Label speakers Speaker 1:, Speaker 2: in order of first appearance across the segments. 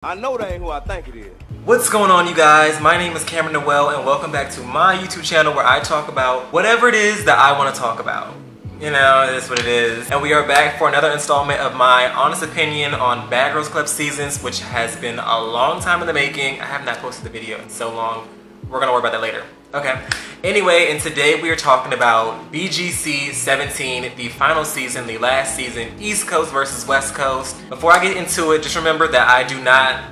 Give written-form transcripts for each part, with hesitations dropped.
Speaker 1: I know that ain't who I think it is.
Speaker 2: What's going on, you guys? My name is Noel, and welcome back to my YouTube channel where I talk about whatever it is that I want to talk about. You know, it is what it is. And we are back for another installment of my honest opinion on Bad Girls Club seasons, which has been a long time in the making. I have not posted the video in so long. We're gonna worry about that later. Okay. Anyway, and today we are talking about BGC 17, the final season, the last season, East Coast versus West Coast. Before I get into it, just remember that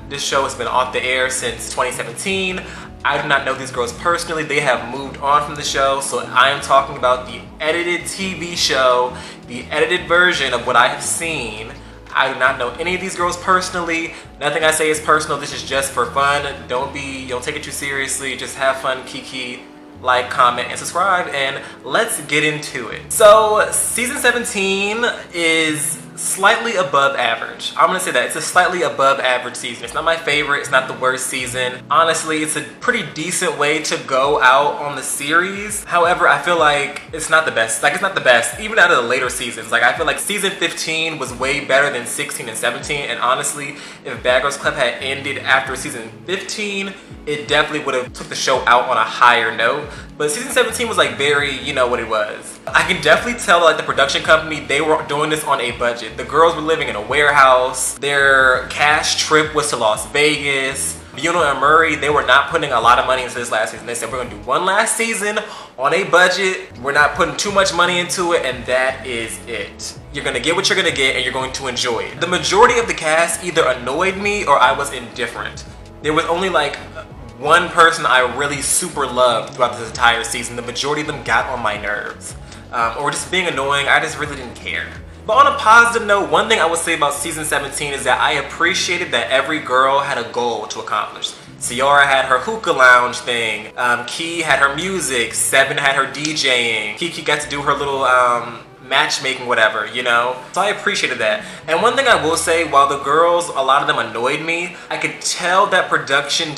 Speaker 2: this show has been off the air since 2017. I do not know these girls personally. They have moved on from the show, so I am talking about the edited TV show, the edited version of what I have seen. I do not know any of these girls personally. Nothing I say is personal. This is just for fun. Don't take it too seriously. Just have fun, Kiki. Like, comment, and subscribe, and let's get into it. So, season 17 is slightly above average. I'm gonna say that. It's a slightly above average season. It's not my favorite. It's not the worst season. Honestly, it's a pretty decent way to go out on the series. However, I feel like it's not the best. Like, it's not the best, even out of the later seasons. Like, I feel like season 15 was way better than 16 and 17, and honestly, if Bad Girls Club had ended after season 15, it definitely would have took the show out on a higher note. But season 17 was like very, you know what it was. I can definitely tell like the production company, they were doing this on a budget. The girls were living in a warehouse. Their cash trip was to Las Vegas. Juno and Murray, they were not putting a lot of money into this last season. They said, we're gonna do one last season on a budget. We're not putting too much money into it, and that is it. You're gonna get what you're gonna get, and you're going to enjoy it. The majority of the cast either annoyed me or I was indifferent. There was only like one person I really super loved throughout this entire season. The majority of them got on my nerves. Or just being annoying, I just really didn't care. But on a positive note, one thing I would say about season 17 is that I appreciated that every girl had a goal to accomplish. Sayora had her hookah lounge thing, Key had her music, Seven had her DJing, Kiki got to do her little matchmaking, whatever, you know? So I appreciated that. And one thing I will say, while the girls, a lot of them annoyed me, I could tell that production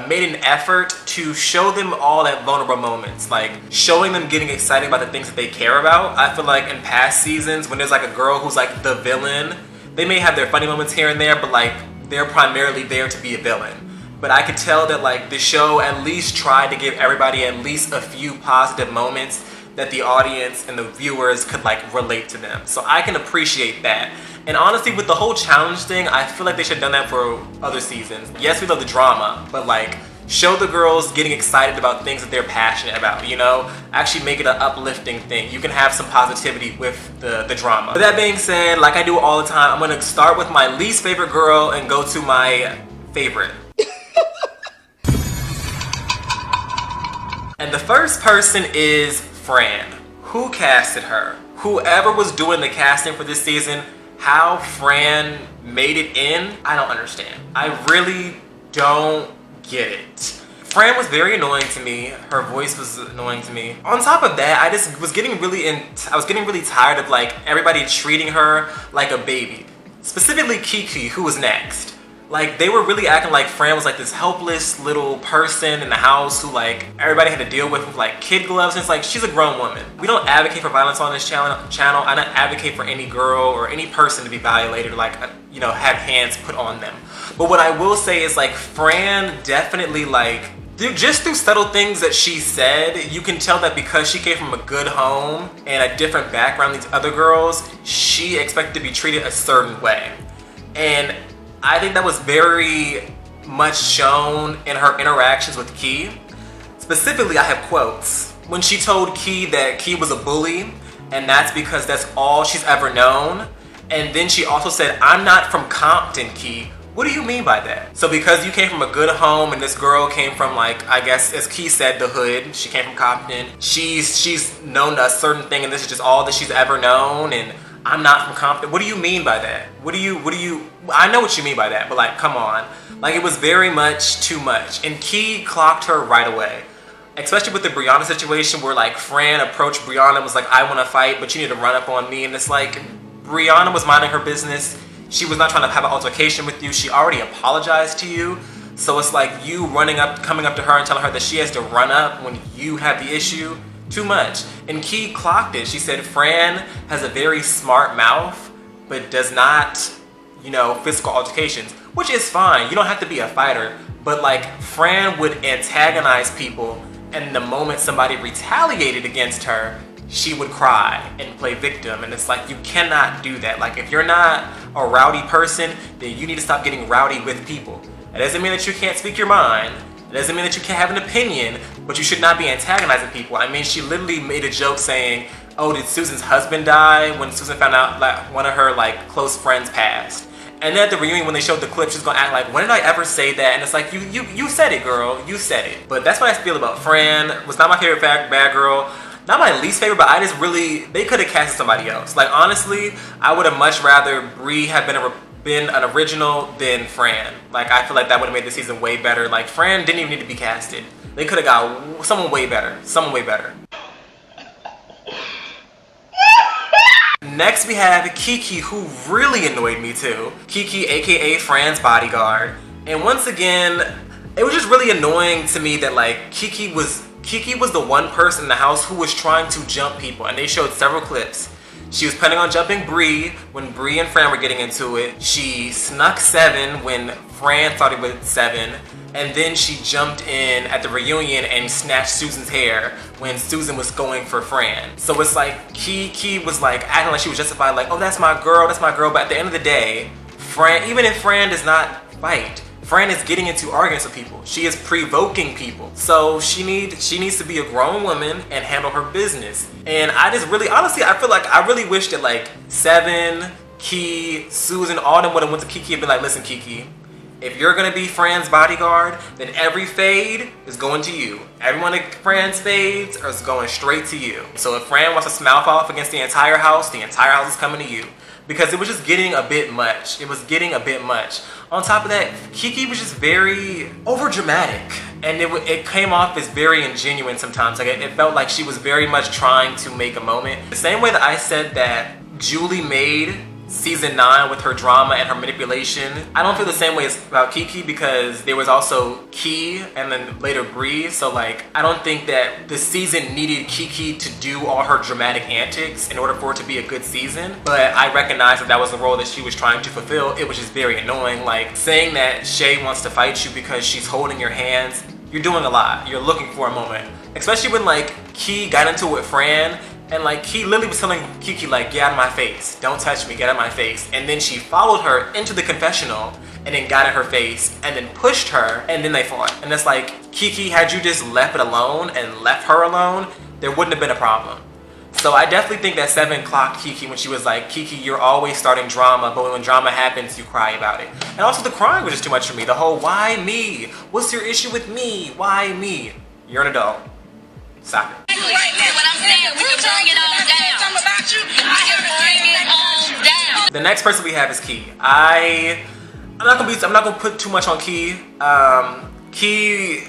Speaker 2: made an effort to show them all at vulnerable moments, like showing them getting excited about the things that they care about. I feel like in past seasons, when there's like a girl who's like the villain, they may have their funny moments here and there, but like they're primarily there to be a villain. But I could tell that like the show at least tried to give everybody at least a few positive moments that the audience and the viewers could like relate to them. So I can appreciate that. And honestly, with the whole challenge thing, I feel like they should have done that for other seasons. Yes, we love the drama, but like show the girls getting excited about things that they're passionate about, you know? Actually make it an uplifting thing. You can have some positivity with the drama. With that being said, like I do all the time, I'm gonna start with my least favorite girl and go to my favorite. And the first person is Fran. Who casted her? Whoever was doing the casting for this season, how Fran made it in, I don't understand. I really don't get it. Fran was very annoying to me. Her voice was annoying to me. On top of that, I was getting really tired of like everybody treating her like a baby. Specifically Kiki, who was next. Like, they were really acting like Fran was like this helpless little person in the house who like everybody had to deal with like kid gloves. And it's like, she's a grown woman. We don't advocate for violence on this channel. I don't advocate for any girl or any person to be violated or like, you know, have hands put on them. But what I will say is like Fran definitely like, just through subtle things that she said, you can tell that because she came from a good home and a different background than these other girls, she expected to be treated a certain way. And I think that was very much shown in her interactions with Key. Specifically, I have quotes. When she told Key that Key was a bully, and that's because that's all she's ever known. And then she also said, I'm not from Compton, Key. What do you mean by that? So because you came from a good home and this girl came from like, I guess as Key said, the hood, she came from Compton. She's known a certain thing and this is just all that she's ever known, and I'm not from Compton. What do you mean by that? I know what you mean by that, but like, come on. Like, it was very much too much. And Key clocked her right away. Especially with the Brianna situation where like Fran approached Brianna and was like, I want to fight, but you need to run up on me. And it's like, Brianna was minding her business. She was not trying to have an altercation with you. She already apologized to you. So it's like you coming up to her and telling her that she has to run up when you have the issue. Too much. And Key clocked it. She said Fran has a very smart mouth, but does not, you know, physical altercations. which is fine. You don't have to be a fighter, but like Fran would antagonize people, and the moment somebody retaliated against her, she would cry and play victim. And it's like, you cannot do that. Like, if you're not a rowdy person, then you need to stop getting rowdy with people. It doesn't mean that you can't speak your mind. It doesn't mean that you can't have an opinion, but you should not be antagonizing people. I mean, she literally made a joke saying, oh, did Susan's husband die? When Susan found out like one of her like close friends passed. And then at the reunion, when they showed the clip, she's gonna act like, when did I ever say that? And it's like, you said it, girl. You said it. But that's what I feel about Fran. Was not my favorite bad girl. Not my least favorite, but I just really, they could have casted somebody else. Like, honestly, I would have much rather Bree have been an original than Fran. Like, I feel like that would have made the season way better. Like, Fran didn't even need to be casted. They could have got someone way better. Someone way better. Next we have Kiki, who really annoyed me too. Kiki, aka Fran's bodyguard. And once again, it was just really annoying to me that like Kiki was the one person in the house who was trying to jump people, and they showed several clips. She was planning on jumping Bree when Bree and Fran were getting into it. She snuck Seven when Fran started with Seven. And then she jumped in at the reunion and snatched Susan's hair when Susan was going for Fran. So it's like Kiki was like acting like she was justified, like, oh, that's my girl, that's my girl. But at the end of the day, Fran, even if Fran does not fight, Fran is getting into arguments with people. She is provoking people. So she needs to be a grown woman and handle her business. And I just really, honestly, I feel like I really wish that like Seven, Key, Susan, all them would have went to Kiki and been like, listen, Kiki, if you're gonna be Fran's bodyguard, then every fade is going to you. Every one of Fran's fades is going straight to you. So if Fran wants to mouth off against the entire house is coming to you. Because it was just getting a bit much. It was getting a bit much. On top of that, Kiki was just very overdramatic. And it came off as very ingenuine sometimes. Like it felt like she was very much trying to make a moment. The same way that I said that Julie made season 9 with her drama and her manipulation, I don't feel the same way about Kiki, because there was also Key and then later Bree. So like, I don't think that the season needed Kiki to do all her dramatic antics in order for it to be a good season. But I recognize that was the role that she was trying to fulfill. It was just very annoying. Like saying that Shay wants to fight you because she's holding your hands, you're doing a lot. You're looking for a moment. Especially when like Key got into it with Fran, and like Key literally was telling Kiki like, get out of my face, don't touch me, get out of my face. And then she followed her into the confessional and then got in her face and then pushed her, and then they fought. And it's like, Kiki, had you just left it alone and left her alone, there wouldn't have been a problem. So I definitely think that Seven clocked Kiki when she was like, Kiki, you're always starting drama, but when drama happens, you cry about it. And also the crying was just too much for me. The whole, why me? What's your issue with me? Why me? You're an adult. Stop it. The next person we have is Key. I'm not gonna put too much on Key. Key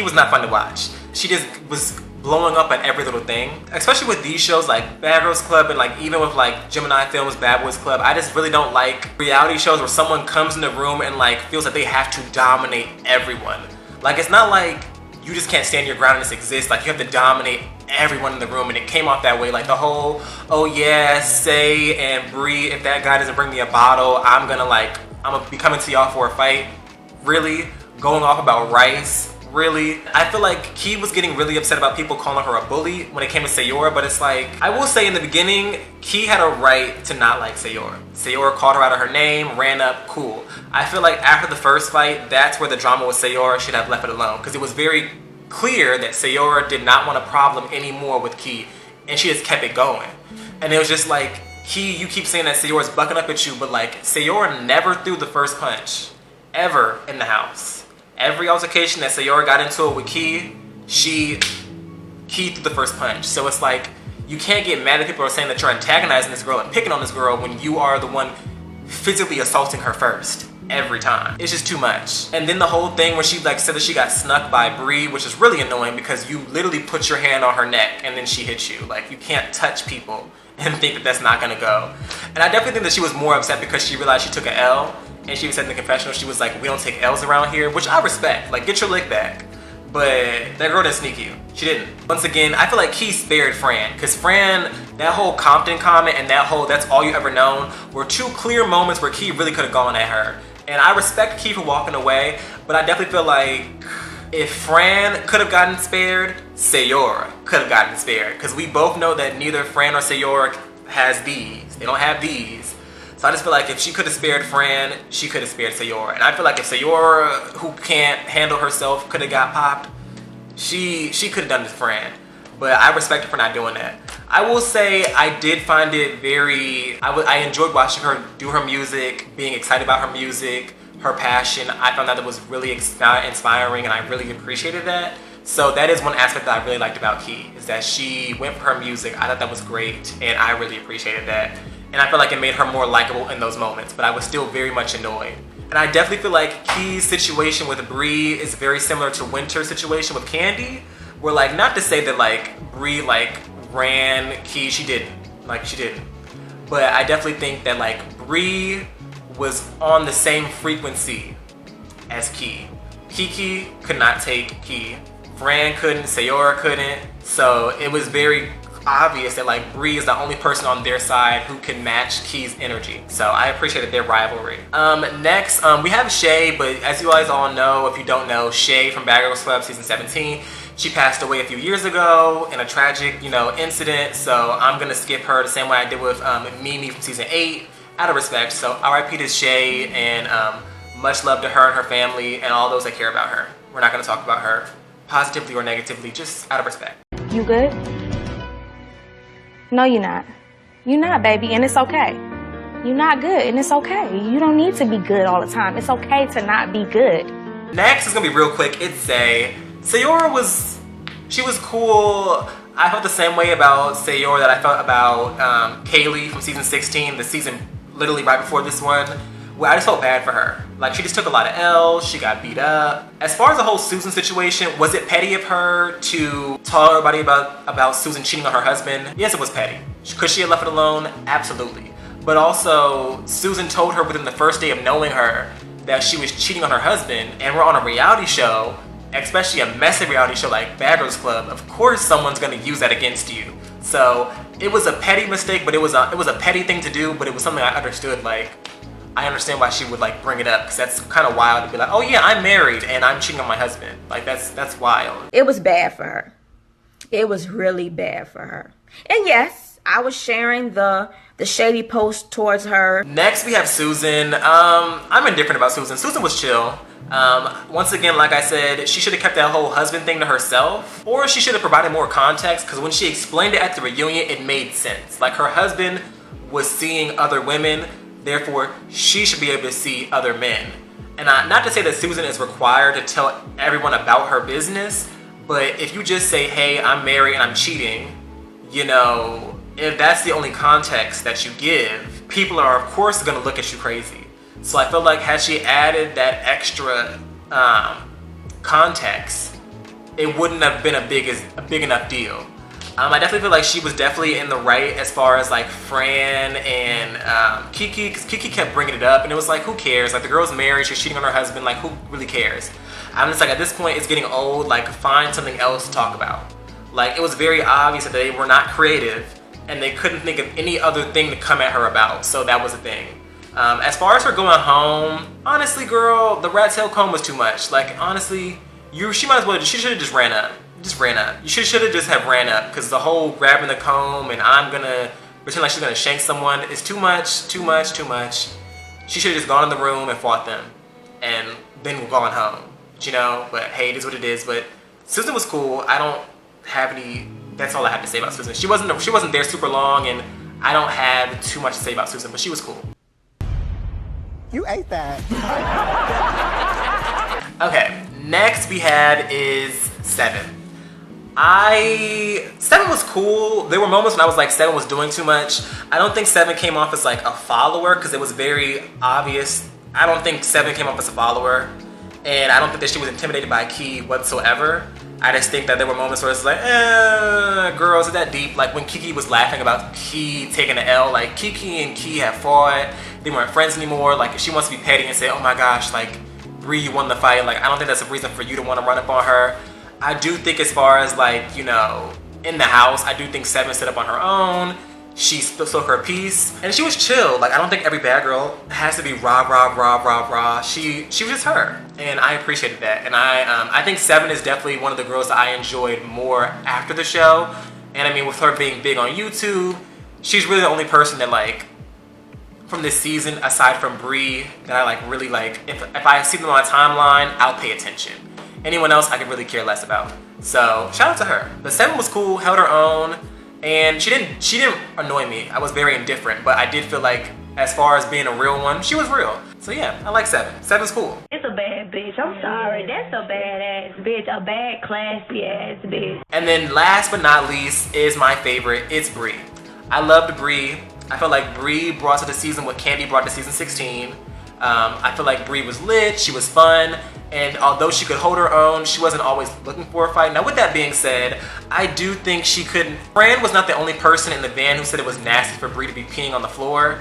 Speaker 2: was not fun to watch. She just was blowing up at every little thing, especially with these shows like Bad Girls Club, and like even with like Gemini Films Bad Boys Club. I just really don't like reality shows where someone comes in the room and like feels like they have to dominate everyone. Like, it's not like you just can't stand your ground and just exist. Like, you have to dominate everyone in the room, and it came off that way. Like the whole, oh yeah, Say and Bree, if that guy doesn't bring me a bottle, I'm gonna be coming to y'all for a fight. Really? Going off about Rice? Really? I feel like Key was getting really upset about people calling her a bully when it came to Sayora, but it's like, I will say in the beginning, Key had a right to not like Sayora. Sayora called her out of her name, ran up, cool. I feel like after the first fight, that's where the drama with Sayora should have left it alone, because it was very clear that Sayora did not want a problem anymore with Key, and she just kept it going. And it was just like, Key, you keep saying that Sayora's bucking up at you, but like, Sayora never threw the first punch, ever in the house. Every altercation that Sayora got into it with Key, Key threw the first punch. So it's like, you can't get mad at people who are saying that you're antagonizing this girl and picking on this girl when you are the one physically assaulting her first. Every time. It's just too much. And then the whole thing where she like said that she got snuck by Bree, which is really annoying because you literally put your hand on her neck and then she hit you. Like, you can't touch people and think that that's not gonna go. And I definitely think that she was more upset because she realized she took an L, and she was said in the confessional, she was like, we don't take L's around here, which I respect. Like, get your lick back. But that girl didn't sneak you. She didn't. Once again, I feel like Key spared Fran, because Fran, that whole Compton comment and that whole that's all you ever known were two clear moments where Key really could have gone at her. And I respect Key for walking away, but I definitely feel like if Fran could have gotten spared, Sayora could have gotten spared. Because we both know that neither Fran or Sayora has these. They don't have these. So I just feel like if she could have spared Fran, she could have spared Sayora. And I feel like if Sayora, who can't handle herself, could have got popped, she could have done this Fran. But I respect her for not doing that. I will say I did find it very, I enjoyed watching her do her music, being excited about her music, her passion. I found that it was really inspiring, and I really appreciated that. So that is one aspect that I really liked about Key, is that she went for her music. I thought that was great, and I really appreciated that. And I feel like it made her more likable in those moments, but I was still very much annoyed. And I definitely feel like Key's situation with Bree is very similar to Winter's situation with Candy, where like, not to say that like Bree like ran Key, she didn't. But I definitely think that like Bree was on the same frequency as Key. Kiki could not take Key. Fran couldn't, Sayora couldn't. So it was very obvious that like Bree is the only person on their side who can match Key's energy. So I appreciated their rivalry. Next, we have Shay, but as you guys all know, if you don't know, Shay from Bad Girls Club season 17, she passed away a few years ago in a tragic, incident. So I'm gonna skip her the same way I did with Mimi from season 8, out of respect. So RIP to Shay, and much love to her and her family and all those that care about her. We're not gonna talk about her positively or negatively, just out of respect.
Speaker 1: You good? No, you're not. You're not, baby, and it's okay. You're not good, and it's okay. You don't need to be good all the time. It's okay to not be good.
Speaker 2: Next is gonna be real quick. It's Say. Sayora was cool. I felt the same way about Sayora that I felt about Kaylee from season 16, the season literally right before this one. Well, I just felt bad for her. Like, she just took a lot of L's, she got beat up. As far as the whole Susan situation, was it petty of her to tell everybody about Susan cheating on her husband? Yes, it was petty. Could she have left it alone? Absolutely. But also, Susan told her within the first day of knowing her that she was cheating on her husband, and we're on a reality show, especially a messy reality show like Bad Girls Club. Of course someone's gonna use that against you. So it was a petty mistake, but it was a petty thing to do, but it was something I understood. Like, I understand why she would like bring it up, because that's kind of wild to be like, oh yeah, I'm married and I'm cheating on my husband. Like, that's wild.
Speaker 3: It was bad for her. It was really bad for her. And yes, I was sharing the shady post towards her.
Speaker 2: Next we have Susan. I'm indifferent about Susan. Susan was chill. Once again, like I said, she should have kept that whole husband thing to herself, or she should have provided more context, because when she explained it at the reunion, it made sense. Like, her husband was seeing other women, therefore she should be able to see other men. And not to say that Susan is required to tell everyone about her business, but if you just say, hey, I'm married and I'm cheating, if that's the only context that you give, people are of course gonna look at you crazy. So I feel like had she added that extra context, it wouldn't have been a big enough deal. I definitely feel like she was definitely in the right as far as like Fran and Kiki, because Kiki kept bringing it up, and it was like, who cares? Like, the girl's married, she's cheating on her husband, like, who really cares? I'm just like, at this point, it's getting old, like, find something else to talk about. Like, it was very obvious that they were not creative, and they couldn't think of any other thing to come at her about, so that was the thing. As far as her going home, honestly, girl, the rat tail comb was too much. Like, honestly, she should have just ran up. You should have just have ran up, because the whole grabbing the comb and I'm gonna pretend like she's gonna shank someone is too much. She should have just gone in the room and fought them and then gone home, but hey, it is what it is. But Susan was cool. I don't have that's all I have to say about Susan. She wasn't there super long, and I don't have too much to say about Susan, but she was cool.
Speaker 4: You ate that.
Speaker 2: Okay, next we have is Seven. Seven was cool. There were moments when I was like, Seven was doing too much. I don't think Seven came off as like a follower, because it was very obvious. I don't think Seven came off as a follower, and I don't think that she was intimidated by Key whatsoever. I just think that there were moments where it's like, girl, is it that deep? Like when Kiki was laughing about Key taking the L, like Kiki and Key have fought, they weren't friends anymore. Like, if she wants to be petty and say, oh my gosh, like, Bree, you won the fight, like, I don't think that's a reason for you to want to run up on her. I do think as far as like, in the house, I do think Seven stood up on her own. She spoke her piece, and she was chill. Like, I don't think every bad girl has to be rah. She was just her, and I appreciated that. And I think 7 is definitely one of the girls that I enjoyed more after the show. And I mean, with her being big on YouTube, she's really the only person that, like, from this season, aside from Bree, that I like really like. If I see them on a timeline, I'll pay attention. Anyone else, I could really care less about. So shout out to her. But 7 was cool, held her own. And she didn't annoy me. I was very indifferent, but I did feel like, as far as being a real one, she was real. So yeah, I like 7. 7's cool.
Speaker 5: It's a bad bitch. I'm sorry. That's a badass bitch. A bad, classy ass bitch.
Speaker 2: And then last but not least is my favorite. It's Bree. I loved Bree. I felt like Bree brought to the season what Candy brought to season 16. I feel like Bree was lit. She was fun. And although she could hold her own, she wasn't always looking for a fight. Now, with that being said, I do think she couldn't. Fran was not the only person in the van who said it was nasty for Bree to be peeing on the floor.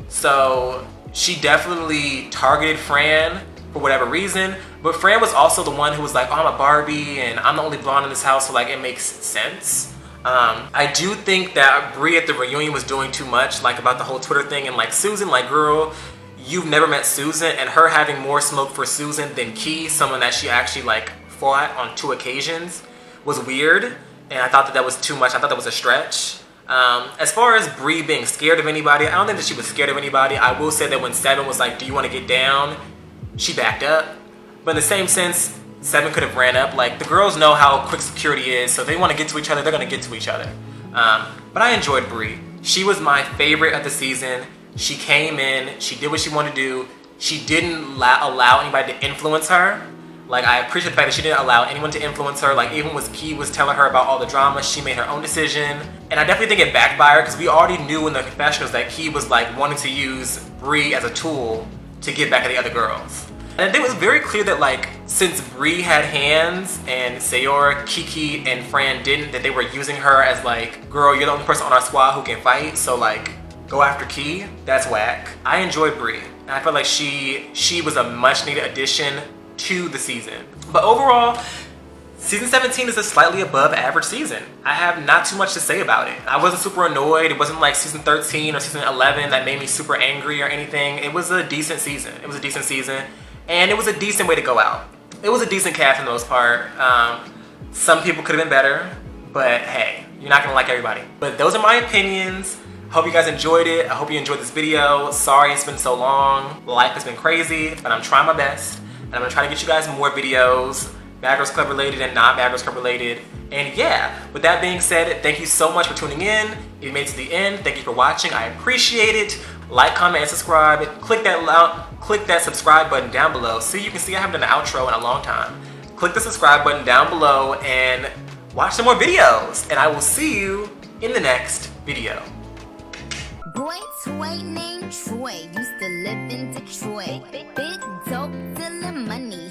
Speaker 2: So she definitely targeted Fran for whatever reason. But Fran was also the one who was like, oh, I'm a Barbie and I'm the only blonde in this house, so like it makes sense. I do think that Bree at the reunion was doing too much, like about the whole Twitter thing, and like Susan, like, girl, you've never met Susan, and her having more smoke for Susan than Key, someone that she actually like fought on 2 occasions, was weird, and I thought that was too much. I thought that was a stretch. As far as Bree being scared of anybody, I don't think that she was scared of anybody. I will say that when 7 was like, do you want to get down, she backed up. But in the same sense, 7 could have ran up. Like, the girls know how quick security is, so if they want to get to each other, they're going to get to each other. But I enjoyed Bree. She was my favorite of the season. She came in, she did what she wanted to do. She didn't allow anybody to influence her. Like, I appreciate the fact that she didn't allow anyone to influence her. Like, even when Key was telling her about all the drama, she made her own decision. And I definitely think it backfired, because we already knew in the confessionals that Key was like wanting to use Bree as a tool to get back at the other girls. And it was very clear that, like, since Bree had hands and Sayora, Kiki, and Fran didn't, that they were using her as like, girl, you're the only person on our squad who can fight, so like, go after Key. That's whack. I enjoyed Bree, and I felt like she was a much needed addition to the season. But overall, season 17 is a slightly above average season. I have not too much to say about it. I wasn't super annoyed. It wasn't like season 13 or season 11 that made me super angry or anything. It was a decent season. It was a decent season, and it was a decent way to go out. It was a decent cast for the most part. Some people could have been better, but hey, you're not gonna like everybody. But those are my opinions. Hope you guys enjoyed it. I hope you enjoyed this video. Sorry it's been so long. Life has been crazy, but I'm trying my best. And I'm gonna try to get you guys more videos, Bad Girls Club related and not Bad Girls Club related. And yeah, with that being said, thank you so much for tuning in. If you made it to the end, thank you for watching. I appreciate it. Like, comment, and subscribe. Click that subscribe button down below so you can see I haven't done an outro in a long time. Click the subscribe button down below and watch some more videos. And I will see you in the next video.
Speaker 6: Boy, toy named Troy used to live in Detroit. Big dope, dealing money.